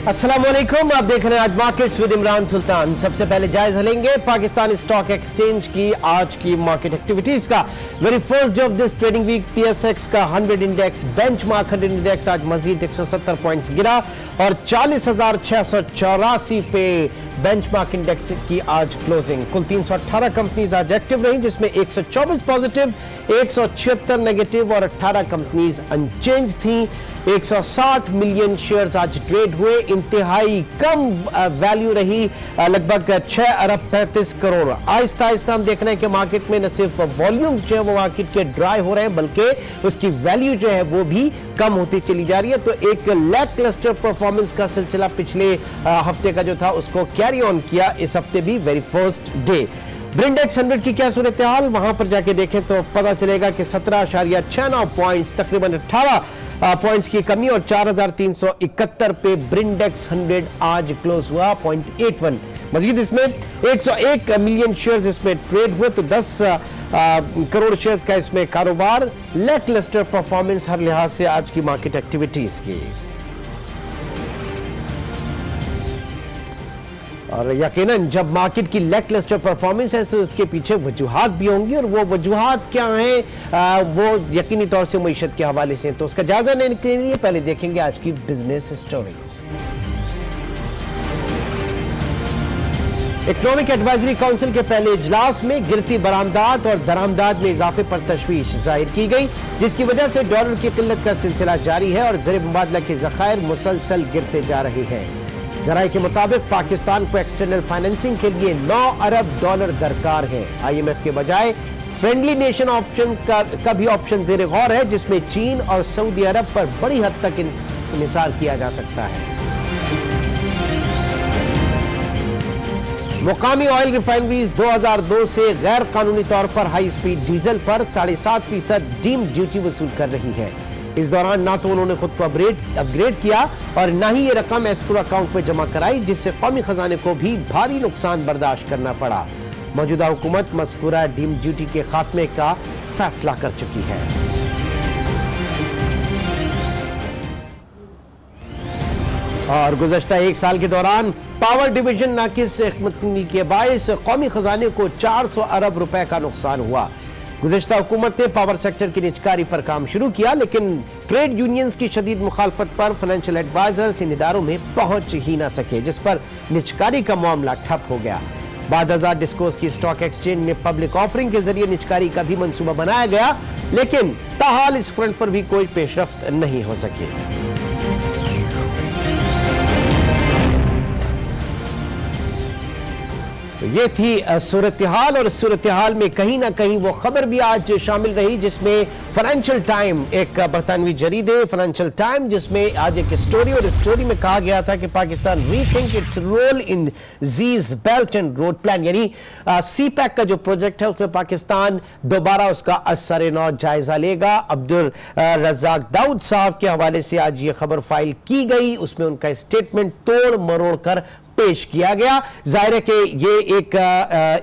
अस्सलाम वालेकुम, आप देख रहे हैं आज मार्केट्स विद इमरान सुल्तान। सबसे पहले जायजा लेंगे पाकिस्तान स्टॉक एक्सचेंज की आज की मार्केट एक्टिविटीज का। Very first day of this trading week PSX का 100 इंडेक्स बेंचमार्क 100 इंडेक्स आज मजीद 170 पॉइंट्स गिरा और 40,684 पे बेंचमार्क इंडेक्स की आज क्लोजिंग। कुल 318 कंपनीज आज एक्टिव रही, जिसमें 124 पॉजिटिव, 176 नेगेटिव और 18 कंपनीज अनचेंज थी। 160 मिलियन शेयर्स आज ट्रेड हुए, इंतहाई कम वैल्यू रही, लगभग 6 अरब 35 करोड़। आहिस्ता आहिस्ता हम देख रहे हैं कि मार्केट में न सिर्फ वॉल्यूम जो है वो मार्केट के ड्राई हो रहे हैं, बल्कि उसकी वैल्यू जो है वो भी कम होती चली जा रही है। तो एक लैक क्लस्टर परफॉर्मेंस का सिलसिला पिछले हफ्ते का जो था उसको कैरी ऑन किया इस हफ्ते भी, वेरी फर्स्ट डे। ब्रिंडेक्स 100 की क्या सूरत हाल, वहां पर जाके देखें तो पता चलेगा कि 17.69 पॉइंट्स, तकरीबन 18 पॉइंट्स की कमी और 4,371 पे ब्रिंडेक्स 100 आज क्लोज हुआ 0.81। मजीद इसमें 101 मिलियन शेयर्स इसमें ट्रेड हुए, तो 10 करोड़ शेयर्स का इसमें कारोबार। लैकलस्टर परफॉर्मेंस हर लिहाज से आज की मार्केट एक्टिविटीज की, और यकीनन जब मार्केट की लैकलस्टर परफॉर्मेंस है तो उसके पीछे वजूहात भी होंगी, और वो वजूहात क्या हैं वो यकीनी तौर से मईशत के हवाले से। तो उसका जायजा लेने के लिए पहले देखेंगे आज की business stories. Economic advisory council के पहले इजलास में गिरती बरामदात और दरामदात में इजाफे पर तशवीश जाहिर की गई, जिसकी वजह से डॉलर की किल्लत का सिलसिला जारी है और ज़र मुबादला के ज़खायर मुसलसल गिरते जा रहे हैं। जराये के मुताबिक पाकिस्तान को एक्सटर्नल फाइनेंसिंग के लिए 9 अरब डॉलर दरकार है। IMF के बजाय फ्रेंडली नेशन ऑप्शन का भी ऑप्शन ज़ेर गौर है, जिसमें चीन और सऊदी अरब पर बड़ी हद तक इन्हिसार किया जा सकता है। मुकामी ऑयल रिफाइनरीज 2002 से गैर कानूनी तौर पर हाई स्पीड डीजल पर 7.5% डीम्ड ड्यूटी वसूल कर रही है। इस दौरान ना तो उन्होंने खुद को अपग्रेड किया और ना ही ये रकम एस्क्रो अकाउंट में जमा कराई, जिससे कौमी खजाने को भी भारी नुकसान बर्दाश्त करना पड़ा। मौजूदा हुकूमत मज़कूरा डीम्ड ड्यूटी के खात्मे का फैसला कर चुकी है। और गुज़श्ता एक साल के दौरान पावर डिवीजन नाकिस खिदमत के बायस कौमी खजाने को 400 अरब रुपए का नुकसान हुआ। गुज़श्ता हुकूमत ने पावर सेक्टर की निजकारी पर काम शुरू किया, लेकिन ट्रेड यूनियंस की शदीद मुखालफत पर फाइनेंशियल एडवाइजर्स इन इदारों में पहुंच ही ना सके, जिस पर निजकारी का मामला ठप हो गया। बाद हजार डिस्कोस की स्टॉक एक्सचेंज में पब्लिक ऑफरिंग के जरिए निजकारी का भी मंसूबा बनाया गया, लेकिन ताहाल इस फ्रंट पर भी कोई पेशरफ्त नहीं हो सकी। तो ये थी सूरत हाल, और सूरत हाल में कहीं ना कहीं वो खबर भी आज शामिल रही जिसमें फाइनेंशियल टाइम, एक बरतानवी जरीदे फाइनेंशियल टाइम, जिसमें आज एक स्टोरी, और स्टोरी में कहा गया था कि Pakistan rethink its role in these belt and road plan, यानी CPEC का जो प्रोजेक्ट है उसमें पाकिस्तान दोबारा उसका असर-ए-नौ जायजा लेगा। अब्दुल रज़ाक दाऊद साहब के हवाले से आज ये खबर फाइल की गई, उसमें उनका स्टेटमेंट तोड़ मरोड़ कर पेश किया गया। जाहिर है कि ये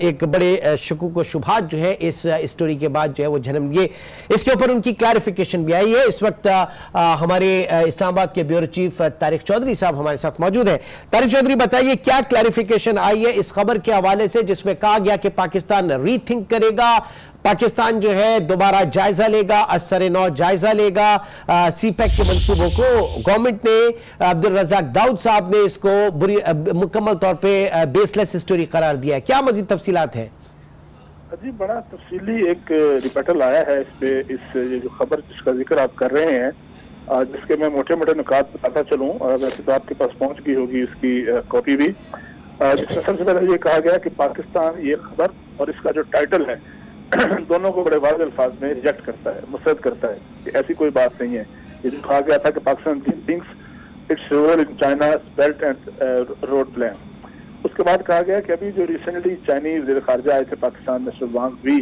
एक बड़े शकूक व शुबहात जो है इस स्टोरी के बाद जो है वो जन्म लिए। इसके ऊपर उनकी क्लैरिफिकेशन भी आई है। इस वक्त हमारे इस्लामाबाद के ब्यूरो चीफ तारिक चौधरी साहब हमारे साथ मौजूद है। तारिक चौधरी, बताइए क्या क्लैरिफिकेशन आई है इस खबर के हवाले से जिसमें कहा गया कि पाकिस्तान रीथिंक करेगा, पाकिस्तान जो है दोबारा जायजा लेगा, असर-ए-नौ जायजा लेगा CPEC के मंसूबों को। गवर्नमेंट ने, अब्दुल रज़ाक दाऊद साहब ने इसको मुकम्मल तौर पे बेसलेस स्टोरी करार दिया है। क्या मजीद तफसीलात है? जी, बड़ा तफसीली एक रिपोर्टल आया है इस पे, ये जो खबर जिसका जिक्र आप कर रहे हैं, जिसके मैं मोटे मोटे नुकात बताता चलूँ, और वैसे तो आपके पास पहुंच गई होगी इसकी कॉपी भी, जिसमें सबसे पहले ये कहा गया कि पाकिस्तान ये खबर और इसका जो टाइटल है दोनों को बड़े वाज़ेह अल्फाज में रिजेक्ट करता है, मुस्तरद करता है कि ऐसी कोई बात नहीं है। ये जो कहा गया था कि Pakistan thinks its role in China belt and road plan, उसके बाद कहा गया कि अभी जो रिसेंटली चाइनीज वज़ीर ख़ारिजा आए थे पाकिस्तान मिस्टर वांग वी,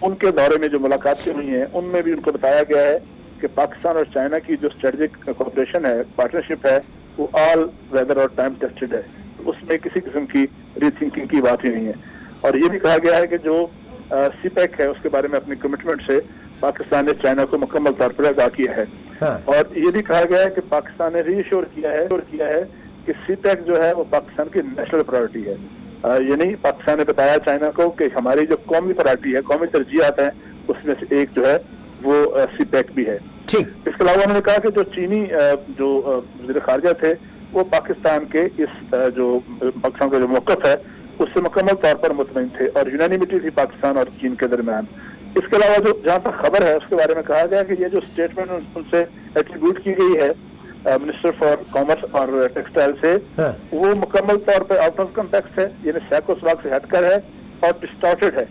उनके दौरे में जो मुलाकातें हुई हैं उनमें भी उनको बताया गया है कि पाकिस्तान और चाइना की जो स्ट्रेटेजिक कोऑपरेशन है, पार्टनरशिप है, वो ऑल वेदर और टाइम टेस्टेड है, उसमें किसी किस्म की रीथिंकिंग की बात ही नहीं है। और ये भी कहा गया है कि जो CPEC है उसके बारे में अपनी कमिटमेंट से पाकिस्तान ने चाइना को मुकम्मल तौर पर अदा किया है। हाँ। और ये भी कहा गया है कि पाकिस्तान ने रीश्योर किया है कि सीपैक जो है वो पाकिस्तान की नेशनल प्रायोरिटी है। यानी पाकिस्तान ने बताया चाइना को कि हमारी जो कौमी प्रायोरिटी है, कौमी तरजीहात हैं, उसमें से एक जो है वो सीपैक भी है। ठीक। इसके अलावा उन्होंने कहा कि जो चीनी जो वज़ीर खारजा थे वो पाकिस्तान के इस जो पाकिस्तान का जो मौक़िफ़ है उससे मुकम्मल तौर पर मुतमईन थे और यूनानिमिटी थी पाकिस्तान और चीन के दरमियान। इसके अलावा जो जहाँ तक खबर है उसके बारे में कहा गया कि ये जो स्टेटमेंट उनसे एट्रीब्यूट की गई है मिनिस्टर फॉर कॉमर्स और टेक्सटाइल से, वो मुकम्मल तौर पर आउट ऑफ कॉन्टेक्स्ट है, यानी सैको सवाल से हटकर है और डिस्टॉर्टेड है।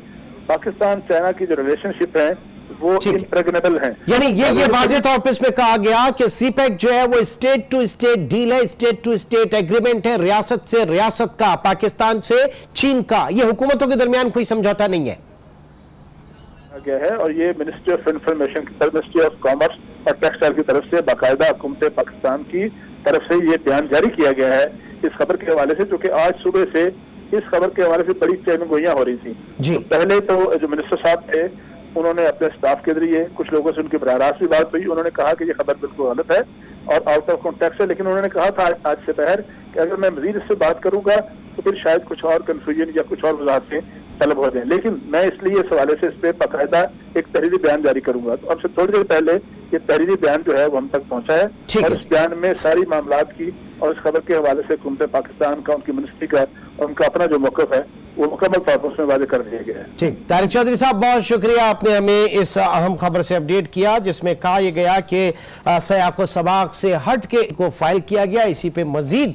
पाकिस्तान चाइना की जो रिलेशनशिप है वो इम्प्रेग्नेबल है। यानी ये वाज़ेह तौर पर इसमें कहा गया कि सीपैक जो है वो स्टेट टू स्टेट डील है, स्टेट टू स्टेट एग्रीमेंट है, रियासत से रियासत का, पाकिस्तान से चीन का, ये हुकूमतों के दरमियान कोई समझौता नहीं है गया है। और ये मिनिस्ट्री ऑफ इंफॉर्मेशन की तरफ, मिनिस्ट्री ऑफ कॉमर्स और टेक्सटाइल की तरफ से बाकायदा हुकूमत पाकिस्तान की तरफ से ये बयान जारी किया गया है इस खबर के हवाले से, क्योंकि आज सुबह से इस खबर के हवाले से बड़ी चहलगोइयां हो रही थी जी। तो पहले तो जो मिनिस्टर साहब थे उन्होंने अपने स्टाफ के जरिए कुछ लोगों से उनकी बराह रास्त भी बात हुई, उन्होंने कहा कि ये खबर बिल्कुल गलत है और आउट ऑफ कॉन्टेक्स्ट है, लेकिन उन्होंने कहा था आज से पहर कि अगर मैं मजीद इससे बात करूंगा तो फिर शायद कुछ और कंफ्यूजन या कुछ और वजाहतें तलब हो जाए, लेकिन मैं इसलिए इस हवाले से इस पर बाकायदा एक तहरीरी बयान जारी करूंगा। तो अब से थोड़ी देर पहले ये तहरीरी बयान जो है वो हम तक पहुंचा है और इस बयान में सारी मामलात की और इस खबर के हवाले से हुकूमत पाकिस्तान का, उनकी मिनिस्ट्री का और उनका अपना जो मौक़िफ़ है वो मुकम्मल तौर पर उसमें वाज़ेह कर दिया गया है। ठीक, तारिक चौधरी साहब बहुत शुक्रिया, आपने हमें इस अहम खबर से अपडेट किया जिसमें कहा यह गया कि सयाको सबाक से हट के को फाइल किया गया। इसी पे मजीद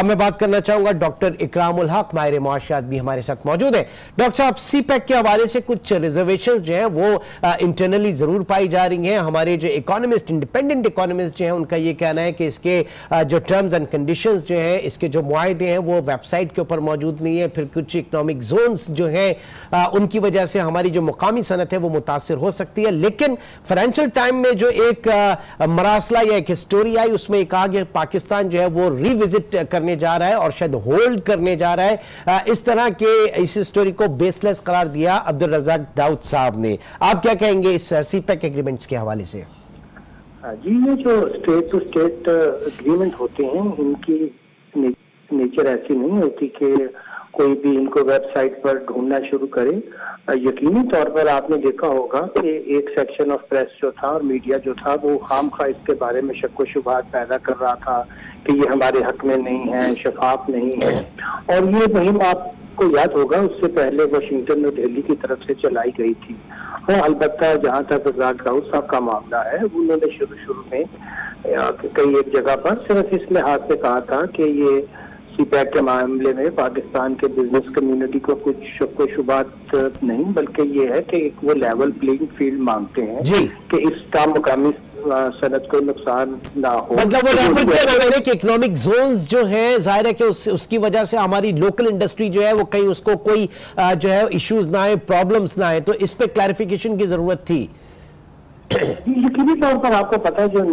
मैं बात करना चाहूंगा, डॉक्टर इकरामुल हक माहिर मुआशरात भी हमारे साथ मौजूद है। डॉक्टर साहब, सीपैक के हवाले से कुछ रिजर्वेशन जो है वो इंटरनली जरूर पाई जा रही हैं। हमारे जो इकोनॉमिस्ट, इंडिपेंडेंट इकोनॉमिस्ट जो है उनका ये कहना है कि इसके जो टर्म्स एंड कंडीशंस जो है, इसके जो मुआहदे हैं वो वेबसाइट के ऊपर मौजूद नहीं है। फिर कुछ इकोनॉमिक जोन्स जो हैं उनकी वजह से हमारी जो मुकामी सनत है वो मुतासिर हो सकती है। लेकिन फाइनेंशियल टाइम में जो एक मरासला या एक स्टोरी आई उसमें कहा कि पाकिस्तान जो है वो रिविजिट करने जा रहा है और शायद होल्ड करने जा रहा है। इस तरह के इस स्टोरी को बेसलेस करार दिया अब्दुल रज़ाक दाऊद साहब ने। आप क्या कहेंगे इस सीपैक एग्रीमेंट्स के हवाले से? जी, ये जो स्टेट टू स्टेट एग्रीमेंट होते हैं इनकी नेचर ऐसी नहीं होती कि कोई भी इनको वेबसाइट पर ढूंढना शुरू करे। यकीनी तौर पर आपने देखा होगा कि एक सेक्शन ऑफ प्रेस जो था और मीडिया जो था वो खामखा इसके बारे में शक व शुबहात पैदा कर रहा था कि ये हमारे हक में नहीं है, शफाफ नहीं है। और ये मुहिम आपको याद होगा उससे पहले वाशिंगटन और दिल्ली की तरफ से चलाई गई थी। हाँ, अलबत्ता जहाँ तक रज़ाक दाऊद साहब का मामला है उन्होंने शुरू में कई एक जगह पर सिर्फ इस लिहाज से कहा था कि ये सीपैक के मामले में पाकिस्तान के बिजनेस कम्युनिटी को कुछ शक व शुबहात नहीं, बल्कि ये है कि एक वो लेवल प्लेइंग फील्ड मांगते हैं कि इसका मुकामी सनत को नुकसान ना हो। मतलब वो रेफर किया जा रहा है कि इकोनॉमिक जोन्स जो है जाहिर है कि उसकी वजह से हमारी लोकल इंडस्ट्री जो है वो कहीं उसको कोई जो है इश्यूज ना आए, प्रॉब्लम्स ना आए, तो इस पे क्लैरिफिकेशन की जरूरत थी। यकीनी तौर पर आपको पता है जो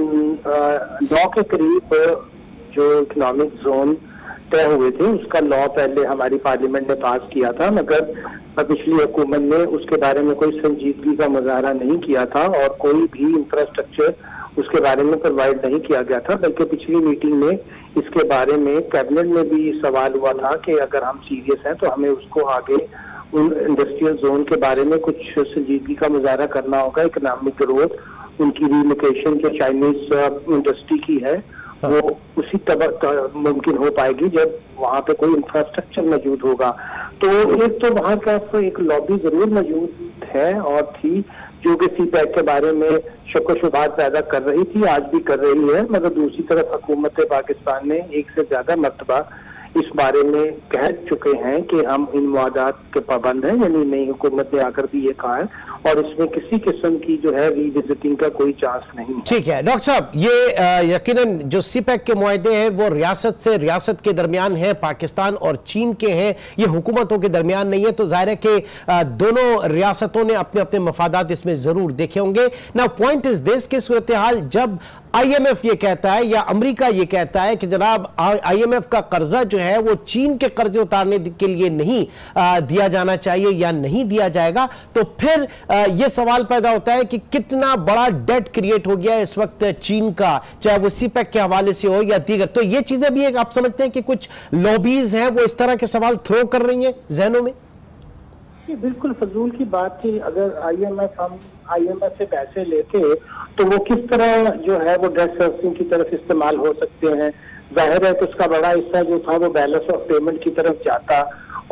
9 के करीब जो इकोनॉमिक जोन तय हुए थे उसका लॉ पहले हमारी पार्लियामेंट ने पास किया था, मगर पिछली हुकूमत ने उसके बारे में कोई संजीदगी का मुजाहरा नहीं किया था और कोई भी इंफ्रास्ट्रक्चर उसके बारे में प्रोवाइड नहीं किया गया था। बल्कि पिछली मीटिंग में इसके बारे में कैबिनेट में भी सवाल हुआ था कि अगर हम सीरियस हैं तो हमें उसको आगे उन इंडस्ट्रियल जोन के बारे में कुछ संजीदगी का मुजाहरा करना होगा। इकोनॉमिक ग्रोथ, उनकी रिलोकेशन जो चाइनीज इंडस्ट्री की है वो उसी मुमकिन हो पाएगी जब वहाँ पे कोई इंफ्रास्ट्रक्चर मौजूद होगा। तो एक तो वहाँ का एक लॉबी जरूर मौजूद है और थी जो कि सीपैक के बारे में शक व शुबहात पैदा कर रही थी, आज भी कर रही है। मगर दूसरी तरफ हुकूमत पाकिस्तान ने एक से ज्यादा मरतबा इस बारे में कह चुके हैं कि हम इन मुआहदात के पाबंद हैं, यानी नई हुकूमत ने आकर भी ये कहा है और इसमें किसी किस्म की जो है रीविजिटिंग का कोई चांस नहीं है। ठीक है डॉक्टर साहब, ये यकीनन जो सीपैक के मुआहदे हैं वो रियासत से रियासत के दरमियान है, पाकिस्तान और चीन के हैं, ये हुकूमतों के दरमियान नहीं है। तो जाहिर है कि दोनों रियासतों ने अपने अपने मफादात इसमें जरूर देखे होंगे। ना पॉइंट इज दिस कि सूरत हाल जब आईएमएफ ये कहता है या अमेरिका ये कहता है कि जनाब आईएमएफ का कर्जा जो है वो चीन के कर्जे उतारने के लिए नहीं दिया जाना चाहिए या नहीं दिया जाएगा, तो फिर ये सवाल पैदा होता है कि कितना बड़ा डेट क्रिएट हो गया है इस वक्त चीन का, चाहे वो सीपैक के हवाले से हो या दीगर। तो ये चीजें भी एक आप समझते हैं कि कुछ लॉबीज हैं वो इस तरह के सवाल थ्रो कर रही हैं जहनों में? ये बिल्कुल फजूल की बात थी। अगर हम आईएमएफ से पैसे लेते तो वो किस तरह जो है वो डेट सर्विसिंग की तरफ इस्तेमाल हो सकते हैं। जाहिर है कि उसका बड़ा हिस्सा जो था वो बैलेंस ऑफ पेमेंट की तरफ जाता,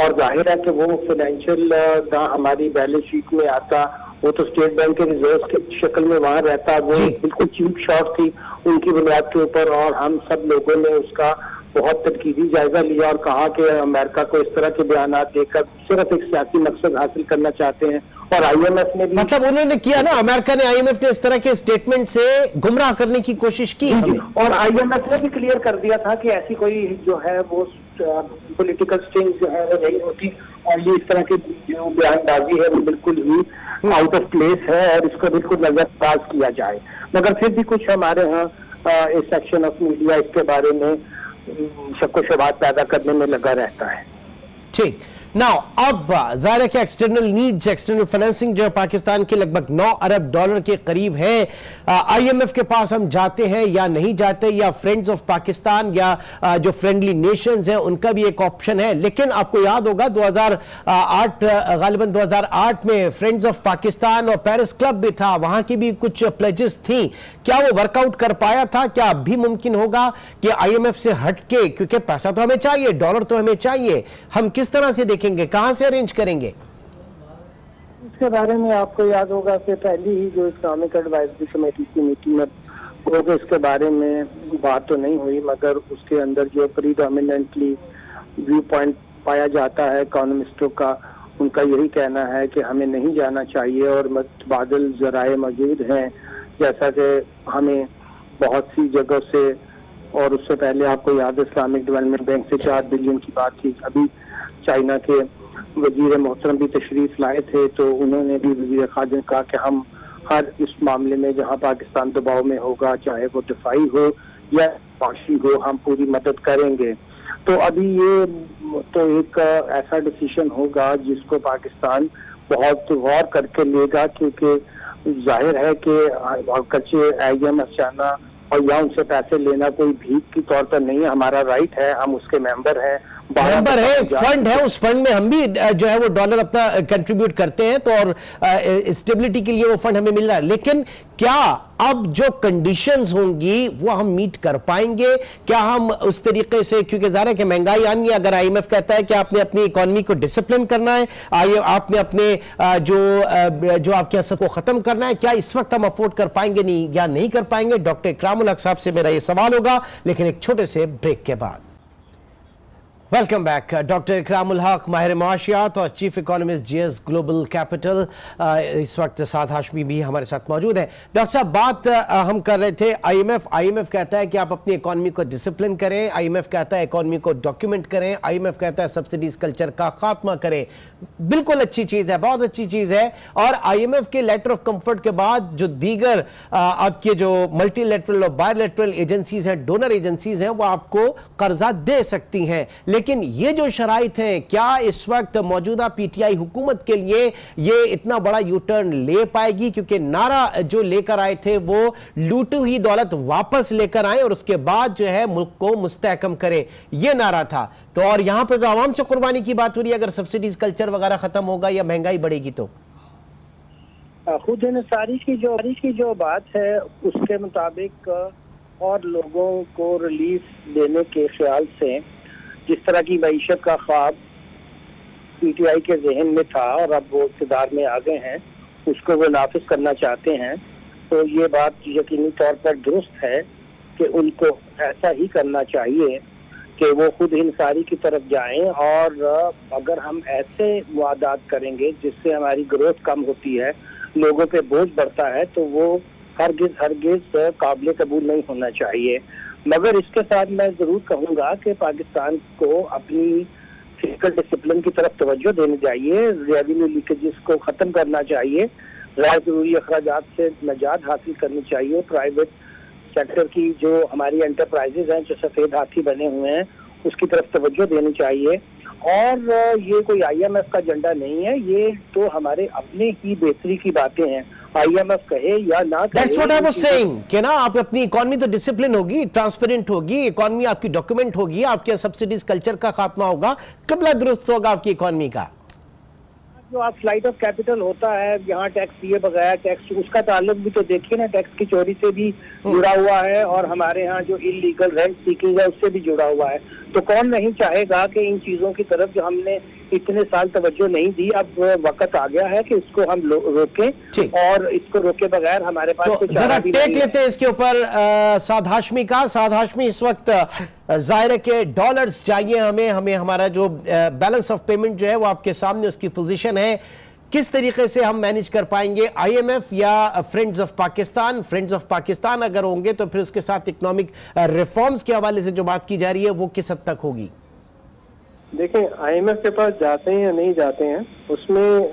और जाहिर है कि वो फाइनेंशियल ना हमारी बैलेंस शीट में आता, वो तो स्टेट बैंक के रिजर्व की शक्ल में वहां रहता। वो बिल्कुल चीप शॉट थी उनकी बुनियाद के ऊपर, और हम सब लोगों ने उसका बहुत तनकीदी जायजा लिया और कहा कि अमेरिका को इस तरह के बयान देकर सिर्फ एक सियासी मकसद हासिल करना चाहते हैं। और आईएमएफ ने भी, मतलब उन्होंने किया ना, अमेरिका ने, आईएमएफ ने इस तरह के स्टेटमेंट से गुमराह करने की कोशिश की हमें। और आईएमएफ ने भी क्लियर कर दिया था कि ऐसी कोई जो है वो पॉलिटिकल स्टिंग जो है वो नहीं होती, और ये इस तरह की जो बयानबाजी है वो बिल्कुल ही आउट ऑफ प्लेस है और इसको बिल्कुल नजरअंदाज किया जाए। मगर फिर भी कुछ हमारे यहाँ इस सेक्शन ऑफ मीडिया इसके बारे में शक व शुबहात पैदा करने में लगा रहता है। ठीक, नाउ अब जाहिर है कि एक्सटर्नल नीड्स, एक्सटर्नल फाइनेंसिंग जो है पाकिस्तान के लगभग 9 अरब डॉलर के करीब है। आईएमएफ के पास हम जाते हैं या नहीं जाते, या फ्रेंड्स ऑफ पाकिस्तान या जो फ्रेंडली नेशंस हैं उनका भी एक ऑप्शन है। लेकिन आपको याद होगा 2008 गालिबन 2008 में फ्रेंड्स ऑफ पाकिस्तान और पेरिस क्लब भी था, वहां की भी कुछ प्लेजेस थी। क्या वो वर्कआउट कर पाया था? क्या अब भी मुमकिन होगा कि आईएमएफ से हटके, क्योंकि पैसा तो हमें चाहिए, डॉलर तो हमें चाहिए, हम किस तरह से देखेंगे, कहां से अरेंज करेंगे? इसके बारे में आपको याद होगा कि पहली ही जो इस्लामिक एडवाइजरी कमेटी की मीटिंग में लोग इसके बारे में बात तो नहीं हुई, मगर उसके अंदर जो प्रीडोमिनेंटली व्यू पॉइंट पाया जाता है इकोनॉमिस्टों का, उनका यही कहना है कि हमें नहीं जाना चाहिए। और मुतबादिल जराए मौजूद हैं, जैसा कि हमें बहुत सी जगह से, और उससे पहले आपको याद है इस्लामिक डेवलपमेंट बैंक से 4 बिलियन की बात थी। अभी चाइना के वजीर मोहतरम भी तशरीफ लाए थे, तो उन्होंने भी वजीर खाजिन कहा कि हम हर इस मामले में जहां पाकिस्तान दबाव में होगा, चाहे वो दिफाई हो या माशी हो, हम पूरी मदद करेंगे। तो अभी ये तो एक ऐसा डिसीजन होगा जिसको पाकिस्तान बहुत गौर करके लेगा, क्योंकि जाहिर है कि कच्चे आईएमएफ जाना और या उनसे पैसे लेना कोई भीख की तौर पर नहीं है, हमारा राइट है, हम उसके मेंबर है, एक फंड है, उस फंड में हम भी जो है वो डॉलर अपना कंट्रीब्यूट करते हैं, तो और स्टेबिलिटी के लिए वो फंड हमें मिल रहा है। लेकिन क्या अब जो कंडीशंस होंगी वो हम मीट कर पाएंगे? क्या हम उस तरीके से, क्योंकि ज़ाहिर है कि महंगाई आनी है, अगर आईएमएफ कहता है कि आपने अपनी इकोनॉमी को डिसिप्लिन करना है, आपने अपने जो आपके असर को खत्म करना है, क्या इस वक्त हम अफोर्ड कर पाएंगे नहीं या नहीं कर पाएंगे? डॉक्टर इकरामुल हक साहब से मेरा ये सवाल होगा, लेकिन एक छोटे से ब्रेक के बाद। Welcome back. डॉक्टर इकरामुल हक, माहिर मुआशियात और chief economist GS global capital, इस वक्त साद हाशमी भी हमारे साथ मौजूद है। डॉक्टर साहब, बात हम कर रहे थे आईएमएफ कहता है कि आप अपनी इकोनॉमी को डिसिप्लिन करें, आईएमएफ कहता है इकोनॉमी को डॉक्यूमेंट करें, आईएमएफ कहता है सब्सिडीज कल्चर का खात्मा करें। बिल्कुल अच्छी चीज है, बहुत अच्छी चीज है। और आईएमएफ के लेटर ऑफ कंफर्ट के बाद जो दीगर आपके जो मल्टीलेटरल और बायलैटरल एजेंसीज हैं, डोनर एजेंसीज हैं, वो आपको कर्जा दे सकती हैं। लेकिन ये जो शराइत है, क्या इस वक्त मौजूदा पीटीआई हुकूमत के लिए ये इतना बड़ा यू टर्न ले पाएगी? क्योंकि नारा जो लेकर आए थे वो लूटी हुई दौलत वापस लेकर आए और उसके बाद जो है मुल्क को मुस्तहकम करें, ये नारा था। तो और यहां पर जो आवाम से कुर्बानी की बात हो रही है, अगर सब्सिडीज कल्चर वगैरह खत्म होगा या महंगाई बढ़ेगी तो खुद इंसारी की जो बात है उसके मुताबिक और लोगों को रिलीफ देने के ख्याल से जिस तरह की मईशत का ख्वाब पीटीआई के जहन में था और अब वो इक़्तिदार में आ गए हैं, उसको वो नाफिज करना चाहते हैं, तो ये बात यकीनी तौर पर दुरुस्त है कि उनको ऐसा ही करना चाहिए कि वो खुद इंसारी की तरफ जाएं। और अगर हम ऐसे वादात करेंगे जिससे हमारी ग्रोथ कम होती है, लोगों पे बोझ बढ़ता है, तो वो हरगिज काबिल कबूल नहीं होना चाहिए। मगर इसके साथ मैं जरूर कहूँगा कि पाकिस्तान को अपनी फिजिकल डिसिप्लिन की तरफ तवज्जो देनी चाहिए, रेवेन्यू लीकेजेस को ख़त्म करना चाहिए, गैर जरूरी अखराजात से निजात हासिल करनी चाहिए, प्राइवेट सेक्टर की जो हमारी एंटरप्राइजेज हैं जो सफेद हाथी बने हुए हैं उसकी तरफ तवज्जो देनी चाहिए। और ये कोई IMF का एजेंडा नहीं है, ये तो हमारे अपने ही बेहतरी की बातें हैं। IMF कहे या ना कहे, That's what I was saying कि ना आप अपनी इकोनॉमी तो डिसिप्लिन होगी, ट्रांसपेरेंट होगी, इकोनॉमी आपकी डॉक्यूमेंट होगी, आपके सब्सिडीज कल्चर का खात्मा होगा, कबला दुरुस्त होगा आपकी इकोनॉमी का। जो आप फ्लाइट ऑफ कैपिटल होता है यहाँ टैक्स दिए बगैर टैक्स, उसका ताल्लुक भी तो देखिए ना, टैक्स की चोरी से भी जुड़ा हुआ है और हमारे यहाँ जो इलीगल रेंट सीकिंग है उससे भी जुड़ा हुआ है। तो कौन नहीं चाहेगा कि इन चीजों की तरफ जो हमने इतने साल तवज्जो नहीं दी, अब वक्त आ गया है कि इसको हम रोकें, और इसको रोके बगैर हमारे पास तो जरा टेक लेते हैं इसके ऊपर साद हाशमी का। साद हाशमी, इस वक्त जाहिर है कि डॉलर्स चाहिए हमें हमारा जो बैलेंस ऑफ पेमेंट जो है वो आपके सामने उसकी पोजीशन है, किस तरीके से हम मैनेज कर पाएंगे? IMF या friends of Pakistan? Friends of Pakistan अगर होंगे तो फिर उसके साथ इकोनॉमिक रिफॉर्म्स के हवाले से जो बात की जा रही है वो किस हद तक होगी? देखें, IMF के पास जाते हैं या नहीं जाते हैं, उसमें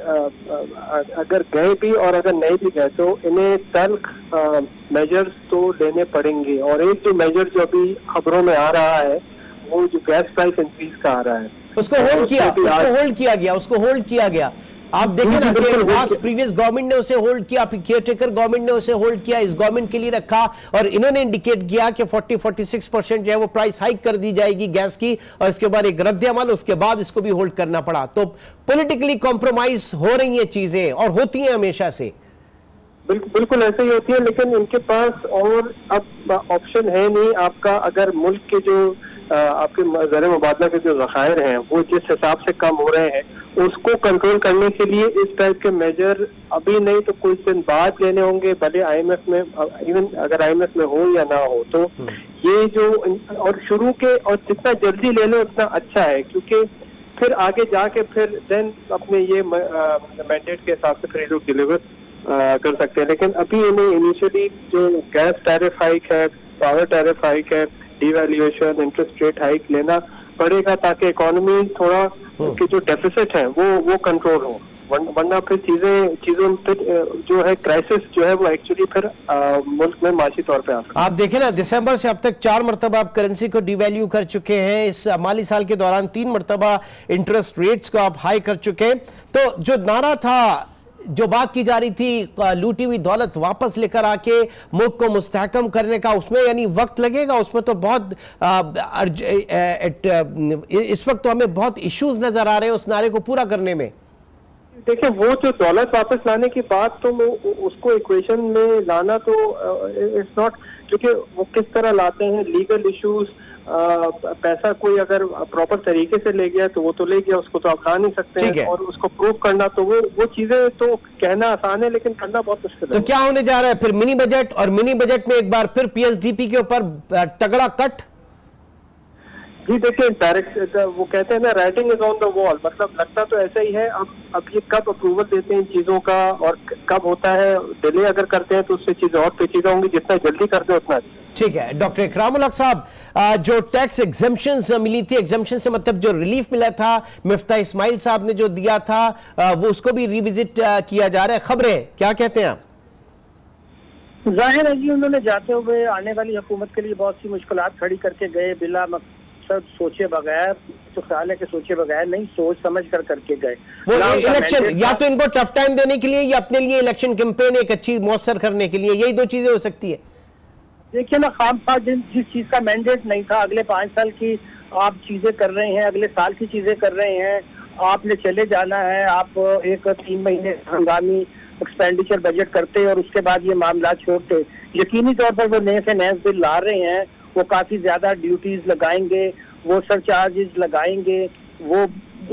अगर गए भी और अगर नहीं भी गए तो इन्हें तल्ख मेजर्स तो लेने पड़ेंगे। और एक जो मेजर जो अभी खबरों में आ रहा है वो जो गैस प्राइस इंक्रीज का आ रहा है, उसको होल्ड किया गया। आप देखें ना कि प्रीवियस गवर्नमेंट ने उसे होल्ड किया, केयरटेकर गवर्नमेंट ने उसे होल्ड किया, इस गवर्नमेंट के लिए रखा, और इन्होंने इंडिकेट किया कि 40-46% जो है वो प्राइस हाइक कर दी जाएगी गैस की, और इसके बाद एक रद्द अमल, उसके बाद इसको भी होल्ड करना पड़ा। तो पॉलिटिकली कॉम्प्रोमाइज हो रही हैं चीजें और होती हैं हमेशा से। बिल्कुल ऐसे ही होती है, लेकिन इनके पास और अब ऑप्शन है नहीं। आपका अगर मुल्क के जो आपके ज़र मुबादला के जो ज़खायर हैं वो जिस हिसाब से कम हो रहे हैं, उसको कंट्रोल करने के लिए इस टाइप के मेजर अभी नहीं तो कुछ दिन बाद लेने होंगे, भले IMF में, इवन अगर IMF में हो या ना हो। तो ये जो और शुरू के और जितना जल्दी ले लो उतना अच्छा है, क्योंकि फिर आगे जाके फिर देन अपने ये मैंडेट के हिसाब से फिर लोग डिलीवर कर सकते हैं। लेकिन अभी इन्हें इनिशियली जो गैस टैरिफ हाइक है, पावर टैरिफ हाइक है, डिवैल्यूएशन, इंटरेस्ट रेट हाइक लेना पड़ेगा ताकि इकोनॉमी थोड़ा की जो डेफिसिट है वो कंट्रोल हो, वरना फिर चीजों फिर जो है क्राइसिस जो है वो एक्चुअली फिर मुल्क में माशी तौर पे आ सकता है। आप देखें ना, दिसंबर से अब तक 4 मरतबा आप करेंसी को डिवैल्यू कर चुके हैं, इस माली साल के दौरान 3 मरतबा इंटरेस्ट रेट्स को आप हाई कर चुके हैं। तो जो नारा था, जो बात की जा रही थी लूटी हुई दौलत वापस लेकर आके मुल्क को मुस्तहकम करने का, उसमें यानी वक्त लगेगा, उसमें तो बहुत इस वक्त तो हमें बहुत इश्यूज नजर आ रहे हैं उस नारे को पूरा करने में। देखिए, वो जो दौलत वापस लाने की बात तो उसको इक्वेशन में लाना तो इट्स नॉट, क्योंकि वो किस तरह लाते हैं, लीगल इश्यूज, पैसा कोई अगर प्रॉपर तरीके से ले गया तो वो तो ले गया, उसको तो आप ला नहीं सकते हैं, और उसको प्रूव करना तो वो चीजें तो कहना आसान है लेकिन करना बहुत मुश्किल है। तो क्या होने जा रहा है फिर मिनी बजट, और मिनी बजट में एक बार फिर PSDP के ऊपर तगड़ा कट? जी देखिए, डायरेक्ट वो कहते हैं ना, writing is on the wall, मतलब लगता तो ऐसा ही है। अब ये कब अप्रूवल देते हैं इन चीजों का और कब होता है, डिले अगर करते हैं तो उससे चीजें और पेचीदा होंगी, जितना जल्दी करते हैं उतना अच्छा। ठीक है डॉक्टर इकरामुल हक साहब, जो टैक्स एग्जम्पशंस मिली थी, एग्जम्पशन से मतलब जो रिलीफ मिला था, मिफ्ता इस्माइल साहब ने जो दिया था वो उसको भी रिविजिट किया जा रहा है, खबरें क्या कहते हैं आप? जाहिर है जी, उन्होंने जाते हुए आने वाली हुकूमत के लिए बहुत सी मुश्किलात खड़ी करके गए, बिला मकसद सोचे बगैर, तो ख्याल है कि सोचे बगैर नहीं, सोच समझ कर करके गए। वो इलेक्शन, या तो इनको टफ टाइम देने के लिए या अपने लिए इलेक्शन कैंपेन एक अच्छी मौसर करने के लिए, यही दो चीजें हो सकती है। देखिए ना, खामखा जिस चीज का मैंडेट नहीं था, अगले 5 साल की आप चीजें कर रहे हैं, अगले साल की चीजें कर रहे हैं, आपने चले जाना है, आप एक 3 महीने हंगामी एक्सपेंडिचर बजट करते और उसके बाद ये मामला छोड़ते। यकीनी तौर पर वो नए से नए बिल ला रहे हैं, वो काफी ज्यादा ड्यूटीज लगाएंगे, वो सरचार्जेस लगाएंगे, वो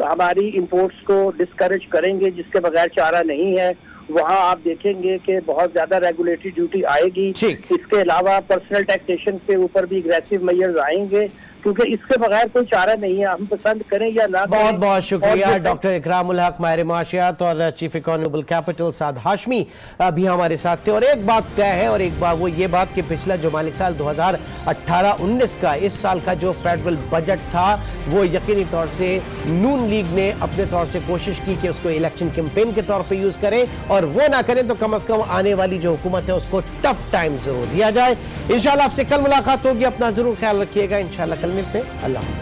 हमारी इंपोर्ट्स को डिस्करेज करेंगे जिसके बगैर चारा नहीं है। वहाँ आप देखेंगे कि बहुत ज्यादा रेगुलेटरी ड्यूटी आएगी। इसके अलावा पर्सनल टैक्सेशन के ऊपर भी एग्रेसिव मेजर्स आएंगे, क्योंकि इसके बगैर कोई चारा नहीं है, हम पसंद करें या ना करें। बहुत बहुत शुक्रिया डॉक्टर इकरामुल हक, माहिर माशियात और चीफ इकोनॉमिक कैपिटल साद हाशमी भी हमारे साथ थे। और एक बात तय है, और एक बात वो ये बात कि पिछला जो माली साल 2018-19 का, इस साल का जो फेडरल बजट था, वो यकीनी तौर से नून लीग ने अपने तौर से कोशिश की कि उसको इलेक्शन कैंपेन के तौर पर यूज करें, और और वो ना करें तो कम से कम आने वाली जो हुकूमत है उसको टफ टाइम जरूर दिया जाए। इंशाल्लाह आपसे कल मुलाकात होगी, अपना जरूर ख्याल रखिएगा। इंशाल्लाह कल मिलते हैं। अल्लाह।